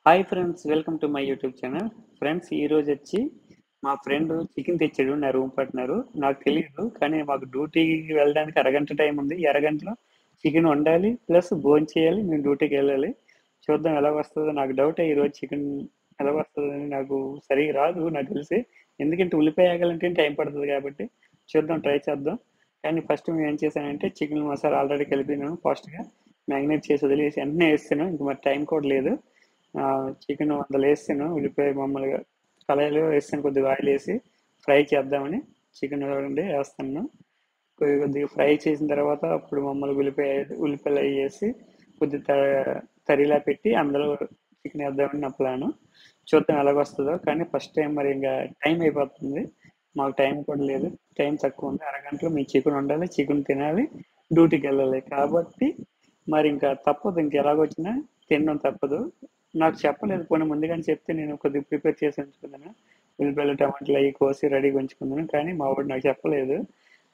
Hi friends, welcome to my YouTube channel. Friends, ఈరోజు వచ్చి మా ఫ్రెండ్ చికెన్ తెచ్చాడు, నా రూమ్ పార్ట్నర్. నాకు తెలియదు, కానీ మాకు డ్యూటీకి వెళ్ళడానికి అరగంట టైం ఉంది. ఈ అరగంటలో చికెన్ వండాలి, ప్లస్ భోజనం చేయాలి, మేము డ్యూటీకి వెళ్ళాలి. చూద్దాం ఎలా వస్తుందో. నాకు డౌటే ఈరోజు చికెన్ ఎలా వస్తుందని. నాకు సరిగా రాదు నాకు తెలిసి, ఎందుకంటే ఉల్లిపాయ ఆగాలంటే టైం పడుతుంది కాబట్టి. చూద్దాం, ట్రై చేద్దాం. కానీ ఫస్ట్ మేము ఏం చేశానంటే చికెన్ మసాలా ఆల్రెడీ కలిపినాను. ఫాస్ట్గా మ్యాగ్నేట్ చేసి వదిలేసి వెంటనే వేస్తాను, ఇంక మరి టైం కూడా లేదు. చికెన్ అందులో వేస్తాను, ఉల్లిపాయ మామూలుగా కళాయిలో వేస్తాను, కొద్దిగా ఆయిల్ వేసి ఫ్రై చేద్దామని చికెన్ వేస్తాను. కొద్దిగా ఫ్రై చేసిన తర్వాత అప్పుడు మామూలుగా ఉల్లిపాయలు అవి వేసి కొద్దిగా తరిలా పెట్టి అందులో చికెన్ వేద్దామని నా ప్లాను. చూద్దాం ఎలాగొస్తుందో. కానీ ఫస్ట్ టైం మరి ఇంకా టైం అయిపోతుంది, మాకు టైం కూడా లేదు, టైం తక్కువ ఉంది. అరగంటలో మీ చికెన్ వండాలి, చికెన్ తినాలి, డ్యూటీకి వెళ్ళాలి. కాబట్టి మరి ఇంకా తప్పదు, ఇంకెలాగొచ్చినా తినడం తప్పదు. నాకు చెప్పలేదు, పోనీ ముందుగానే చెప్తే నేను కొద్దిగా ప్రిపేర్ చేసి ఉంచుకున్నాను, ఉల్లిపాయలు టమాటాలు అవి కోసి రెడీగా ఉంచుకున్నాను. కానీ మా వాడు నాకు చెప్పలేదు.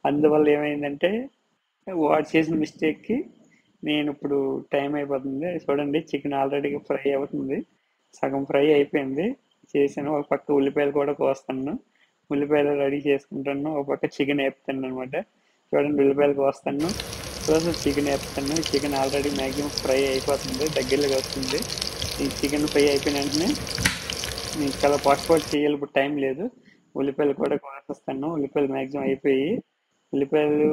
అందువల్ల ఏమైందంటే వాడు చేసిన మిస్టేక్కి నేను ఇప్పుడు టైం అయిపోతుంది. చూడండి, చికెన్ ఆల్రెడీ ఫ్రై అవుతుంది, సగం ఫ్రై అయిపోయింది. చేశాను, ఒక పక్క ఉల్లిపాయలు కూడా కోస్తాను, ఉల్లిపాయలు రెడీ చేసుకుంటాను, ఒక పక్క చికెన్ వేపుతాను అనమాట. చూడండి, ఉల్లిపాయలు కోస్తాను, ప్లస్ చికెన్ వేపుతాను. చికెన్ ఆల్రెడీ మ్యాక్సిమం ఫ్రై అయిపోతుంది, దగ్గరలోకి వస్తుంది. ఈ చికెన్ ఫ్రై అయిపోయిన వెంటనే నేను చాలా ఫాస్ట్ చేయాలి, ఇప్పుడు టైం లేదు. ఉల్లిపాయలు కూడా కోసేస్తాను. ఉల్లిపాయలు మ్యాక్సిమం అయిపోయి, ఉల్లిపాయలు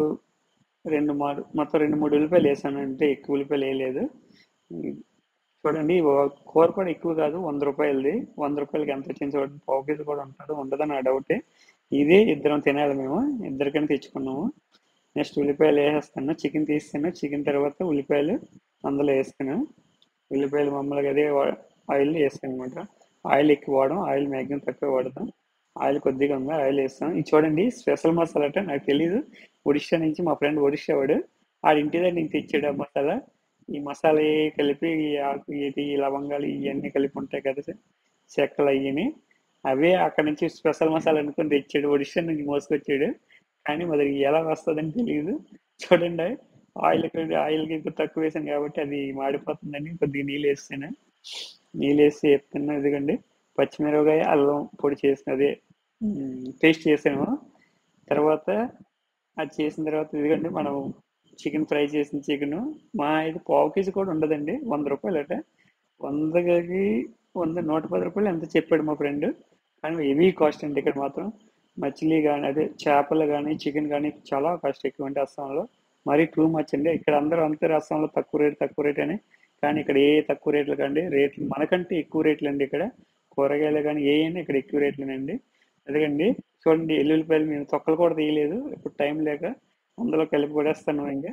మొత్తం 2-3 ఉల్లిపాయలు వేసాను, అంటే ఎక్కువ ఉల్లిపాయలు వేయలేదు. చూడండి, కూర కూడా ఎక్కువ కాదు, 100 రూపాయలది. 100 రూపాయలకి ఎంత వచ్చింది చూడండి. పావు కేజీ కూడా ఉంటుంది, ఉండదని నా డౌటే. ఇదే ఇద్దరం తినాలి, మేము ఇద్దరికైనా తెచ్చుకున్నాము. నెక్స్ట్ ఉల్లిపాయలు వేసేస్తాను, చికెన్ తీస్తాను. చికెన్ తర్వాత ఉల్లిపాయలు అందులో వేస్తాను. ఉల్లిపాయలు మామూలుగా అదే ఆయిల్ వేస్తాను అనమాట. ఆయిల్ ఎక్కువ వాడడం, ఆయిల్ మ్యాక్సిమం తక్కువ వాడతాం. ఆయిల్ కొద్దిగా ఉంది, ఆయిల్ వేస్తాం. ఇది చూడండి, స్పెషల్ మసాలా అంటే నాకు తెలియదు. ఒడిషా నుంచి మా ఫ్రెండ్ ఒడిషా వాడు, ఇంటి దగ్గర నుంచి తెచ్చాడు ఆ మసాలా. ఈ మసాలా కలిపి ఈ ఆకు ఇది లవంగాలు ఇవన్నీ కలిపి ఉంటాయి కదా, చెక్కలు అయ్యని, అవే అక్కడ నుంచి స్పెషల్ మసాలా అనుకుని తెచ్చాడు, ఒడిషా నుంచి మోసుకొచ్చాడు. కానీ మరి ఎలా వస్తుందని తెలియదు. చూడండి, ఆయిల్కి ఇంకా తక్కువ వేసాను కాబట్టి అది మాడిపోతుందని కొద్దిగా నీళ్ళు వేస్తాను. నీళ్ళు వేసి చెప్తున్నా. ఇదిగండి, పచ్చిమిరపకాయ అల్లం పొడి చేసినది పేస్ట్ చేసాను. తర్వాత అది చేసిన తర్వాత ఇదిగండి, మనం చికెన్ ఫ్రై చేసిన చికెన్ మా ఇది పావు కేజీ కూడా ఉండదండి, 100 రూపాయలు అట. 100కి 110 రూపాయలు ఎంత చెప్పాడు మా ఫ్రెండ్. కానీ హెవీ కాస్ట్ అండి ఇక్కడ మాత్రం. మచిలీ కానీ అదే చేపలు కానీ చికెన్ కానీ చాలా కాస్ట్ ఎక్కువ అంటే అస్సాంలో. మరీ టూ మచ్ అండి. ఇక్కడ అందరూ అంతే, అస్సాంలో తక్కువ రేట్ అని. కానీ ఇక్కడ ఏ తక్కువ రేట్లు కండి, రేట్లు మనకంటే ఎక్కువ రేట్లు అండి ఇక్కడ. కూరగాయలు కానీ ఏ అయినా ఇక్కడ ఎక్కువ రేట్లేనండి. అదేండి, చూడండి, ఎల్లుల్లిపాయలు మేము తొక్కలు కూడా తీయలేదు, ఇప్పుడు టైం లేక అందులో కలిపి కొడేస్తాను. ఇంకా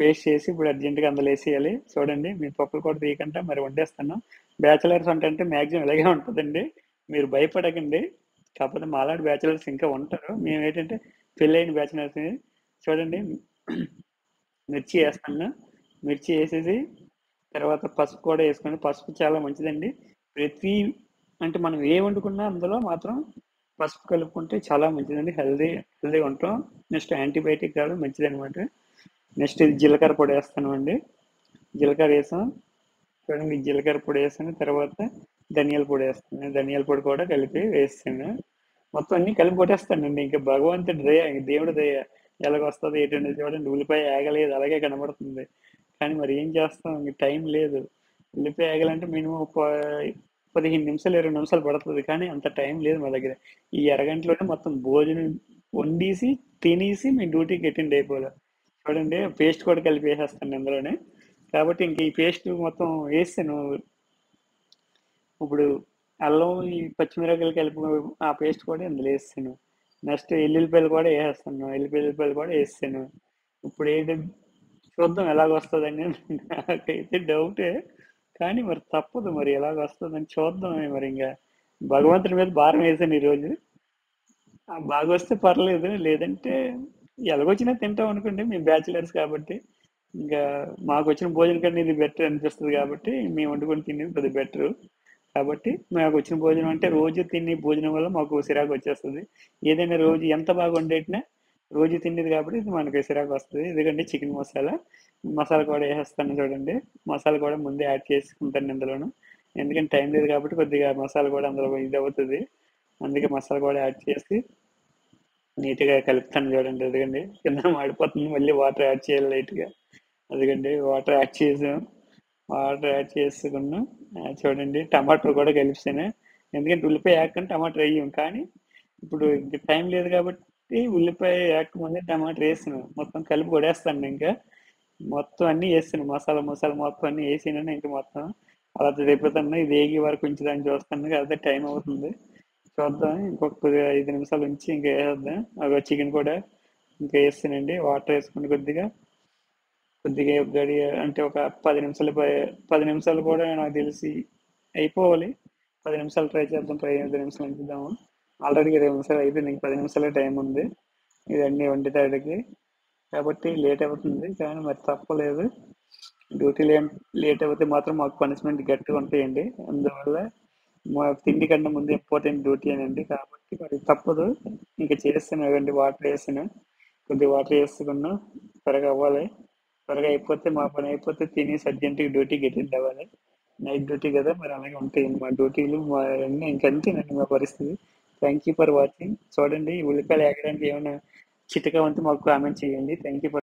పేస్ట్ చేసి ఇప్పుడు అర్జెంటుగా అందులో వేసేయాలి. చూడండి, మీరు తొక్కలు కూడా తీయకుండా మరి వండేస్తాను. బ్యాచిలర్స్ అంటే మ్యాక్సిమం ఇలాగే ఉంటుందండి, మీరు భయపడకండి. కాకపోతే మాలాంటి బ్యాచిలర్స్ ఇంకా ఉంటారు, మేము ఏంటంటే పెళ్ళైన బ్యాచిలర్స్. చూడండి, మిర్చి వేస్తాను. మిర్చి వేసేసి తర్వాత పసుపు కూడా వేసుకొని, పసుపు చాలా మంచిదండి. ప్రతి అంటే మనం ఏ వండుకున్నా అందులో మాత్రం పసుపు కలుపుకుంటే చాలా మంచిదండి, హెల్దీగా ఉంటాం. నెక్స్ట్ యాంటీబయాటిక్ కాదు, మంచిది అనమాట. నెక్స్ట్ ఇది జీలకర్ర పొడి వేస్తాను అండి. జీలకర్ర వేసాం. చూడండి, జీలకర్ర పొడి వేసాను. తర్వాత ధనియాల పొడి వేస్తాను. ధనియాల పొడి కూడా కలిపి వేస్తాను. మొత్తం అన్ని కలిపి కొట్టేస్తానండి. ఇంకా భగవంతుడి దయ, దేవుడి దయ ఎలాగొస్తుంది ఏంటంటే. చూడండి, ఉల్లిపాయ ఆగలేదు, అలాగే కనబడుతుంది. కానీ మరి ఏం చేస్తాం, ఇంక టైం లేదు. ఉల్లిపాయ ఆగాలంటే మినిమం 15 నిమిషాలు 20 నిమిషాలు పడుతుంది, కానీ అంత టైం లేదు మా దగ్గర. ఈ అరగంటలోనే మొత్తం భోజనం వండేసి తినేసి మేము డ్యూటీకి అటెండ్ అయిపోవాలి. చూడండి, పేస్ట్ కూడా కలిపి వేసేస్తాను ఇందులోనే. కాబట్టి ఇంక ఈ పేస్ట్ మొత్తం వేస్తాను. ఇప్పుడు అల్లం ఈ పచ్చిమిరపకాయలు కలిపి ఆ పేస్ట్ కూడా ఇందులో వేస్తాను. నెక్స్ట్ ఎల్లుల్లిపాయలు కూడా వేసేస్తాను, ఎల్లుల్లిపాయలు కూడా వేస్తాను. ఇప్పుడు ఏంటి, చూద్దాం ఎలాగొస్తుందని. నాకైతే డౌటే, కానీ మరి తప్పదు, మరి ఎలాగొస్తుందని చూద్దాం. మరి ఇంకా భగవంతుడి మీద భారం వేసాను ఈరోజు. బాగా వస్తే పర్లేదు, లేదంటే ఎలాగొచ్చినా తింటాం అనుకోండి. మేము బ్యాచిలర్స్ కాబట్టి ఇంకా మాకు వచ్చిన భోజనం కన్నా ఇది బెటర్ అనిపిస్తుంది కాబట్టి మేము వండుకొని తినేది కొద్దిగా బెటర్. కాబట్టి మాకు వచ్చిన భోజనం అంటే రోజు తినే భోజనం వల్ల మాకు సిరాకు వచ్చేస్తుంది. ఏదైనా రోజు ఎంత బాగా వండేటినా రోజు తినేది కాబట్టి ఇది మనకి సిరాకు వస్తుంది. ఎందుకంటే చికెన్ మసాలా కూడా వేసేస్తాను. చూడండి, మసాలా కూడా ముందే యాడ్ చేసుకుంటాను ఇందులోను. ఎందుకంటే టైం లేదు కాబట్టి కొద్దిగా మసాలా కూడా అందులో ఇది అవుతుంది. అందుకే మసాలా కూడా యాడ్ చేసి నీట్గా కలుపుతాను చూడండి. అదిగండి కింద మాడిపోతుంది, మళ్ళీ వాటర్ యాడ్ చేయాలి లైట్గా. అదిగండి వాటర్ యాడ్ చేసాం. వాటర్ యాడ్ చేసుకున్నాం. చూడండి టమాటో కూడా కలిపాను. ఎందుకంటే ఉల్లిపాయ వేయకుండా టమాటో వేయం, కానీ ఇప్పుడు ఇంక టైం లేదు కాబట్టి ఉల్లిపాయ వేయకముందే టమాటో వేసాను. మొత్తం కలిపి కొడేస్తాను ఇంకా. మొత్తం అన్నీ వేసాను, మసాలా మొత్తం అన్నీ వేసినాను. ఇంక మొత్తం అలా తిప్పుతాను. ఇది వేగే వరకు ఉంచుదాన్ని చూస్తాను, అదే టైం అవుతుంది. చూద్దాం, ఇంకొక 5 నిమిషాలు ఉంచి ఇంకా వేసేద్దాం. అవి చికెన్ కూడా ఇంకా వేస్తానండి. వాటర్ వేసుకుని కొద్దిగా కొద్దిగా గడి అంటే ఒక 10 నిమిషాలు 10 నిమిషాలు కూడా నాకు తెలిసి అయిపోవాలి. 10 నిమిషాలు ట్రై చేద్దాం, 5 నిమిషాలు ఉంచుదాము. ఆల్రెడీ 20 నిమిషాలు అయిపోయింది, ఇంక 10 నిమిషాలే టైం ఉంది ఇవన్నీ వండేటానికి. కాబట్టి లేట్ అవుతుంది, కానీ మరి తప్పలేదు. డ్యూటీ లేట్ అయితే మాత్రం మాకు పనిష్మెంట్ గట్టిగా ఉంటాయండి. అందువల్ల మా తిండి కన్నా ముందు ఇంపార్టెంట్ డ్యూటీ అనండి, కాబట్టి మరి తప్పదు. ఇంకా చేస్తాను కదండి, వాటర్ వేసాను, కొద్దిగా వాటర్ వేసుకున్నా. త్వరగా అవ్వాలి, త్వరగా అయిపోతే మా పని అయిపోతే తినేసి అర్జెంటుగా డ్యూటీకి అటెండ్ అవ్వాలి. నైట్ డ్యూటీ కదా, మరి అలాగే ఉంటాయండి మా డ్యూటీలు, మా అన్నీ ఇంకంతేనండి మా పరిస్థితి. Thank you for watching. చూడండి, ఈ ఉల్లిపాయలు ఎగడానికి ఏమైనా చిటకా ఉంటే మాకు కామెంట్ చేయండి. Thank you for